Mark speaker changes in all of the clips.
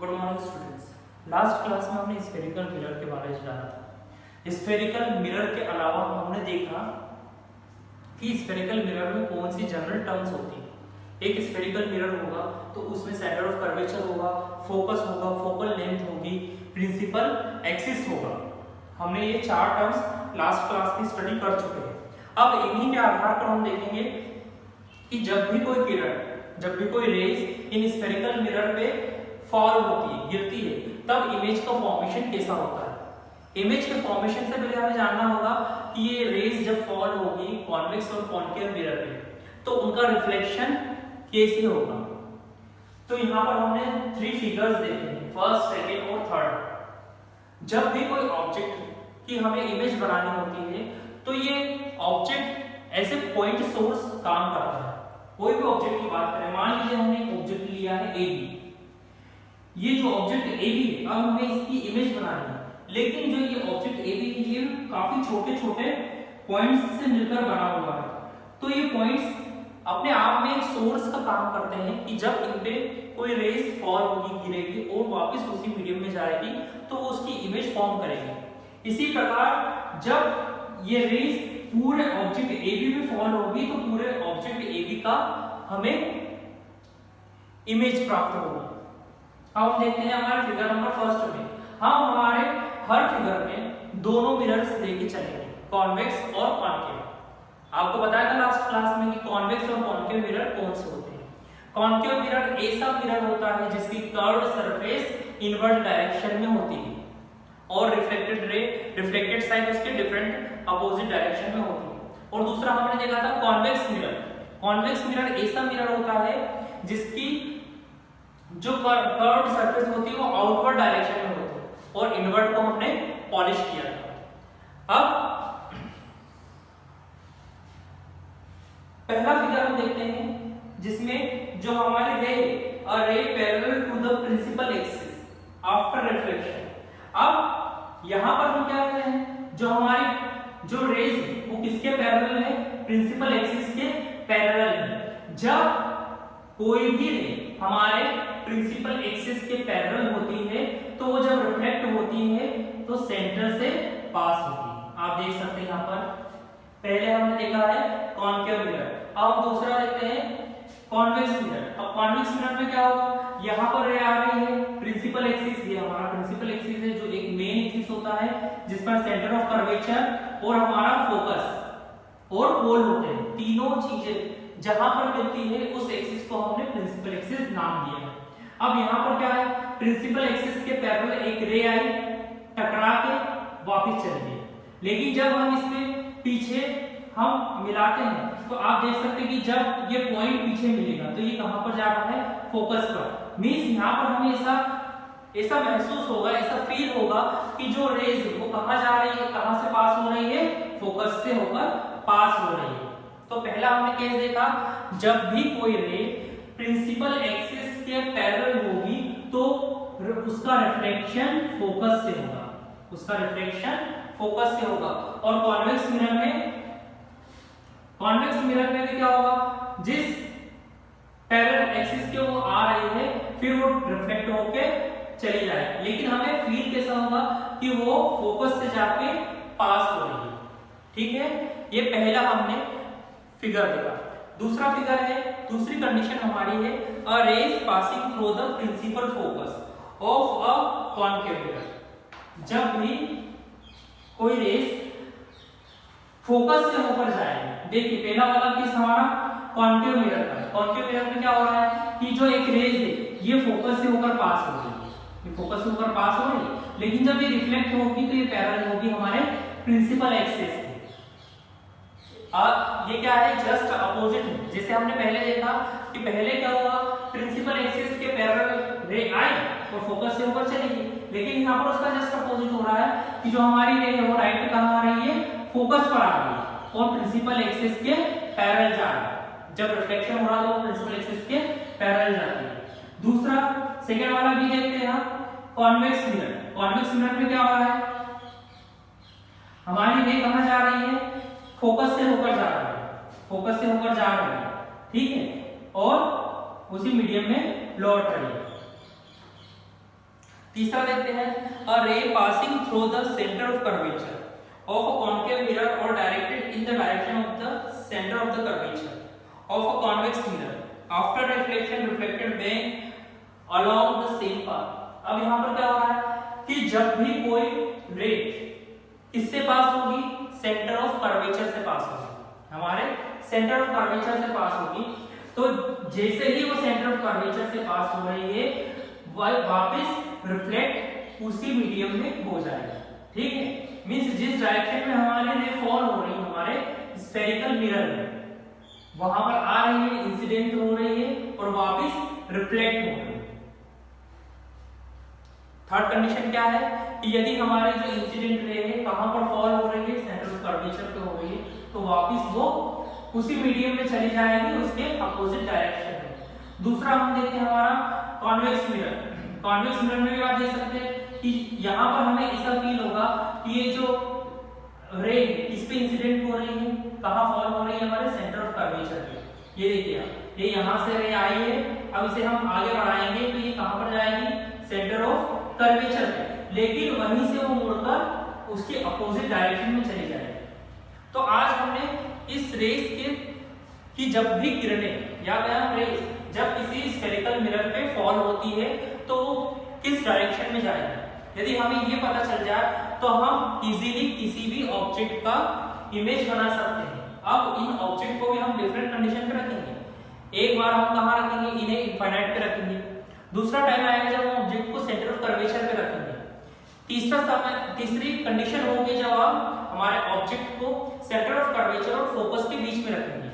Speaker 1: Good morning students. Last class में हमने spherical mirror के बारे में जाना था। स्फेरिकल मिरर के अलावा हमने देखा कि स्फेरिकल मिरर में कौन सी जनरल टर्म्स होती है। एक स्फेरिकल मिरर होगा तो उसमें सेंटर ऑफ कर्वेचर होगा, फोकस होगा, फोकल लेंथ होगी, प्रिंसिपल एक्सिस होगा। हमने ये चार टर्म्स लास्ट क्लास में स्टडी कर चुके हैं। अब इन्हीं के आधार पर हम देखेंगे कि जब भी कोई किरण, जब भी कोई रेज इन स्फेरिकल मिरर पे फॉल होती है, गिरती है, तब इमेज का फॉर्मेशन कैसा होता है। इमेज के फॉर्मेशन से पहले हमें जानना होगा कि ये रेज जब फॉल होगी कॉन्वेक्स और कॉन्केव मिरर पे तो उनका रिफ्लेक्शन कैसे होगा। तो यहाँ पर हमने 3 फिगर्स देखे हैं, फर्स्ट, सेकंड और थर्ड। जब भी कोई ऑब्जेक्ट की हमें इमेज बनानी होती है तो ये ऑब्जेक्ट ऐसे पॉइंट सोर्स काम करता है। कोई भी ऑब्जेक्ट की बात करें, मान लीजिए हमने एक ऑब्जेक्ट लिया है ए बी। ये जो ऑब्जेक्ट ए बी है, अब हमें इसकी इमेज बनानी है, लेकिन जो ये ऑब्जेक्ट ए बी है ये काफी छोटे छोटे पॉइंट्स से मिलकर बना हुआ है। तो ये पॉइंट्स अपने आप में एक सोर्स का काम करते हैं कि जब इन पे कोई रेज फॉल होगी, गिरेगी और वापस उसी मीडियम में जाएगी तो वो उसकी इमेज फॉर्म करेगी। इसी प्रकार जब ये रेज पूरे ऑब्जेक्ट ए बी में फॉल होगी तो पूरे ऑब्जेक्ट ए बी का हमें इमेज प्राप्त होगी। अब हम देखते हैं हमारे फिगर नंबर फर्स्ट में, हम हमारे हर फिगर में दोनों मिरर्स लेके चलेंगे, कॉन्वेक्स और कॉन्केव। आपको बताया था लास्ट क्लास में कि कॉन्वेक्स और कॉन्केव मिरर कौन से होते हैं। कॉन्केव मिरर ऐसा मिरर होता है जिसकी कर्व्ड सरफेस इनवर्ट डायरेक्शन में होती है और रिफ्लेक्टेड रे, रिफ्लेक्टेड साइड उसके डिफरेंट अपोजिट डायरेक्शन में होती है। और दूसरा हमने देखा था कॉन्वेक्स मिरर। कॉन्वेक्स मिरर ऐसा मिरर होता है जिसकी जो कर्व्ड सरफेस होती है वो आउटवर्ड डायरेक्शन में होती है और इनवर्ट को हमने पॉलिश किया था। अब पहला फिगर हम देखते हैं जिसमें जो हमारी ray parallel to the principal axis after reflection. अब यहां पर हम क्या कर रहे हैं, जो हमारी जो रेज वो किसके पैरेलल है, प्रिंसिपल एक्सिस के पैरेलल है। जब कोई भी रे हमारे प्रिंसिपल एक्सिस के पैरेलल होती है तो वो जब रिफ्लेक्ट होती है तो सेंटर से पास होती है। आप देख सकते हैं यहाँ पर पहले हमने देखा है कॉन्केव मिरर, अब हम दूसरा देखते हैं कॉन्वेक्स मिरर। अब कॉन्वेक्स मिरर में क्या होगा, यहाँ पर रे आ रही है प्रिंसिपल एक्सिस, ये हमारा प्रिंसिपल एक्सिस है जो एक मेन एक्सिस होता है जिस पर सेंटर ऑफ कर्वेचर और हमारा फोकस और पोल होते हैं। तीनों चीजें जहां पर मिलती है उस एक्सिस को हमने प्रिंसिपल एक्सिस नाम दिया है। अब यहाँ पर क्या है, प्रिंसिपल एक्सिस के पैरेलल एक रे आई, टकरा के वापस चली गई, लेकिन जब हम इसमें पीछे हम मिलाते हैं तो आप देख सकते हैं कि जब ये पॉइंट पीछे मिलेगा तो ये कहां पर जा रहा है, फोकस पर। मींस यहाँ पर हमें ऐसा महसूस होगा, ऐसा फील होगा कि जो रेज वो कहां जा रही है, कहां से पास हो रही है, फोकस से होकर पास हो रही है। तो पहला हमने केस देखा, जब भी कोई रे प्रिंसिपल एक्सिस के पैरेलल होगी तो उसका रिफ्लेक्शन फोकस से होगा, उसका रिफ्लेक्शन फोकस से होगा। और कॉन्वेक्स मिरर में भी क्या होगा, जिस पैरेलल एक्सिस के वो आ रही है फिर वो रिफ्लेक्ट होके चली जाए, लेकिन हमें फील कैसा होगा कि वो फोकस से जाके पास हो रही है। ठीक है, ये पहला हमने फिगर देखा। दूसरा फिगर है, दूसरी कंडीशन हमारी है a rays passing through the principal focus of a concave mirror. जब भी कोई रेज फोकस से होकर जाए, देखिए पहला वाला केस हमारा कॉन्केव मिरर का है। कॉन्केव मिरर में क्या हो रहा है कि जो एक रेज है ये फोकस से होकर पास हो रही है, ये फोकस से होकर पास हो रही है, लेकिन जब ये रिफ्लेक्ट होगी तो ये पैरेलल होगी हमारे प्रिंसिपल एक्सिस के। ये क्या है, जस्ट अपोजिट है। जैसे हमने पहले देखा कि पहले क्या हुआ, प्रिंसिपल एक्सिस के पैरेलल रे आई और फोकस से होकर चलेगी, लेकिन यहाँ पर उसका जस्ट अपोजिट हो रहा है कि जो हमारी रे है वो राइट पे कहां आ रही है, फोकस पर आ रही है और प्रिंसिपल एक्सिस के पैरेलल जा रही है। जब रिफ्लेक्शन हो रहा है तो प्रिंसिपल एक्सिस के पैरेलल जाती है। दूसरा सेकंड वाला भी देखते हैं हम, कॉन्वेक्स मिरर। कॉन्वेक्स मिरर में क्या हो रहा है, हमारी रे कहां जा रही है, फोकस से होकर जा रही है, फोकस से होकर जा रही है, ठीक है, और उसी मीडियम में लौट रही है। तीसरा देखते हैं, a ray passing through the centre of curvature of a concave mirror or directed in the direction of the center of the curvature of a convex mirror after reflection reflected back along the same path। अब यहाँ पर क्या हो रहा है कि जब भी कोई रे किससे पास होगी, सेंटर ऑफ कर्वेचर से पास होगी, हमारे सेंटर ऑफ कर्वेचर से पास होगी, तो जैसे ही वो सेंटर ऑफ कर्वेचर से पास हो रही है वह वापस रिफ्लेक्ट उसी मीडियम में हो जाएगा। ठीक है, मींस जिस डायरेक्शन में हमारे रे फॉल हो रही है हमारे स्फेरिकल मिरर में, वहां पर आ रही है, इंसिडेंट हो रही है और वापस रिफ्लेक्ट हो रही है। थर्ड कंडीशन क्या है कि यदि हमारे जो इंसिडेंट रे है कहां पर फॉल हो रही है, सेंटर ऑफ कर्वेचर पे हो रही है, तो वापस वो उसी मीडियम में चली जाएगी उसके अपोजिट डायरेक्शन में। दूसरा हम देखते हैं हमारा कॉन्वेक्स मिरर। कॉन्वेक्स मिरर में भी आप देख सकते हैं कि यहाँ पर हमें ऐसा फील होगा कि ये जो रे इस पे इंसिडेंट हो रही है, कहाँ फॉल हो रही है, हमारे सेंटर ऑफ कर्वेचर पे। ये देखिए आप, ये यहाँ से रे आई है, अब इसे हम आगे बढ़ाएंगे तो ये कहाँ पर जाएगी, सेंटर ऑफ कर्वेचर पे, लेकिन वहीं से वो मुड़कर उसके अपोजिट डायरेक्शन में चली जाएगी। तो आज हमने इस रेस के कि जब भी किरणें या रेस जब किसी स्फेरिकल मिरर पे फॉल होती है तो किस डायरेक्शन में जाएगी, यदि हमें ये पता चल जाए तो हम इजीली किसी भी ऑब्जेक्ट का इमेज बना सकते हैं। अब इन ऑब्जेक्ट को भी हम डिफरेंट कंडीशन पे रखेंगे। एक बार हम कहाँ रखेंगे, इन्हें इनफाइनाइट पे रखेंगे। दूसरा टाइम आएगा जब हम ऑब्जेक्ट को सेंटर ऑफ कर्वेचर पे रखेंगे। तीसरी कंडीशन होगी जब हम हमारे ऑब्जेक्ट को सेंटर ऑफ कर्वेचर और फोकस के बीच में रखेंगे।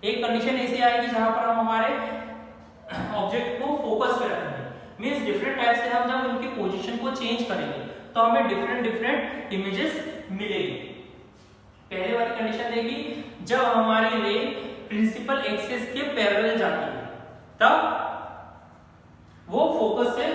Speaker 1: एक कंडीशन ऐसी आएगी जहां पर हम हमारे ऑब्जेक्ट को फोकस पे रखेंगे, मींस डिफरेंट टाइप से हम जब उनकी पोजीशन को चेंज करेंगे तो हमें डिफरेंट इमेजेस मिलेगी। पहले वाली कंडीशन देखी, जब हमारी रे प्रिंसिपल एक्सिस के पैरेलल जाती है तब वो फोकस से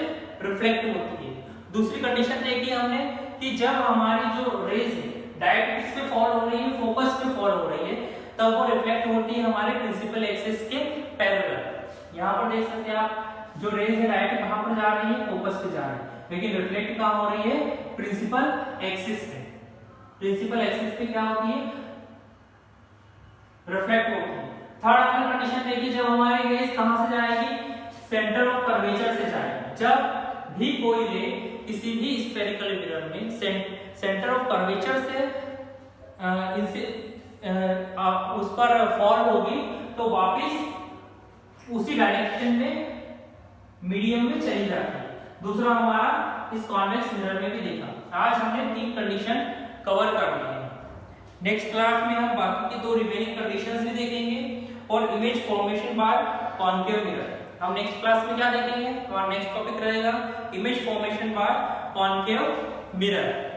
Speaker 1: रिफ्लेक्ट होती है। दूसरी कंडीशन देखी हमने कि जब हमारी जो रेज है डायरेक्ट किस पे फॉल हो रही है, फोकस पे फॉल हो रही है, तब वो रिफ्लेक्ट होती है हमारे प्रिंसिपल एक्सिस के पैरेलल। यहाँ पर देख सकते हैं आप, जो रेज है डायरेक्ट कहां पर जा रही है, फोकस पे जा रही है, लेकिन रिफ्लेक्ट कहां हो रही है, प्रिंसिपल एक्सिस पे। प्रिंसिपल एक्सिस पे क्या होती है, रिफ्लेक्ट होती है। थर्ड हमने कंडीशन देखी, जब हमारी रेज कहां से जाएगी, सेंटर ऑफ कर्वेचर से जाएगी। जब भी कोई रे किसी भी स्फेरिकल मिरर में सेंटर ऑफ कर्वेचर से उस पर फॉल होगी तो वापस उसी डायरेक्शन में मीडियम में चली जाती है। दूसरा हमारा इस कॉन्वेक्स मिरर में भी देखा। आज हमने 3 कंडीशन कवर कर ली है। नेक्स्ट क्लास में हम बाकी की 2 रिमेनिंग कंडीशंस भी देखेंगे और image formation by concave mirror. हम नेक्स्ट क्लास में क्या देखेंगे, हमारा नेक्स्ट टॉपिक रहेगा image formation by concave mirror.